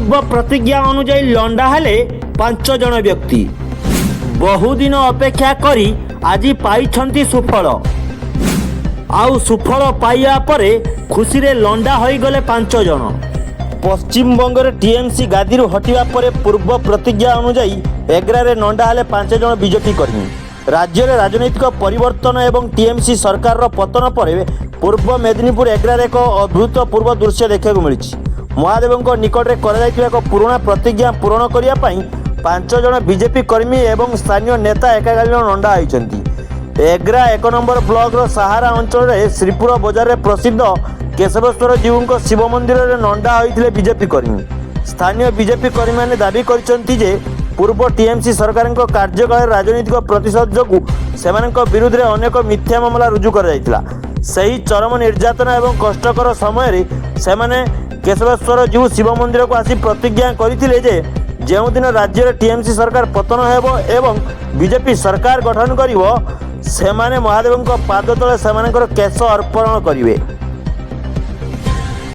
पूर्व प्रतिज्ञा अनुजाई लंडा हेले 5 जन व्यक्ति बहुदिन अपेक्षा करी आज पाई सुफल आउ सुफल पाइया परे खुशी रे लंडा होई गले 5 जन। पश्चिम बंगरे टीएमसी गादी हटिवा परे पूर्व प्रतिज्ञा अनुजाई एग्रारे नंडा हेले 5 जन बीजेपी कर्मी। राज्य में राजनैतिक परिवर्तन एवं टीएमसी सरकार पतन पर पूर्व मेदिनीपुर एग्रारे एक अभूतपूर्व दृश्य देखा मिली। महादेव निकट में कर पुराणा प्रतिज्ञा पूरण करने 5 जन बीजेपी कर्मी एवं स्थानीय नेता एकाकालीन नंडा होती। एग्रा 1 नंबर ब्लॉक सहारा अंचल में श्रीपुर बजार में प्रसिद्ध केशवेश्वर जीव शिव मंदिर में नंडा होते बीजेपी कर्मी। स्थानीय बीजेपी कर्मी मैंने दाबी कर पूर्व टीएमसी सरकार कार्यकाल राजनीतिक प्रतिशोध जो से विरुद्ध में अनेक मिथ्या मामला रुजु कर चरम निर्यातना और कष्टकर समय से केशवेश्वर जीव शिव मंदिर को आसी प्रतिज्ञा करते जो दिन राज्य में टीएमसी सरकार पतन हो एवं बीजेपी सरकार गठन कर महादेव पाद तले से केश अर्पण करेंगे।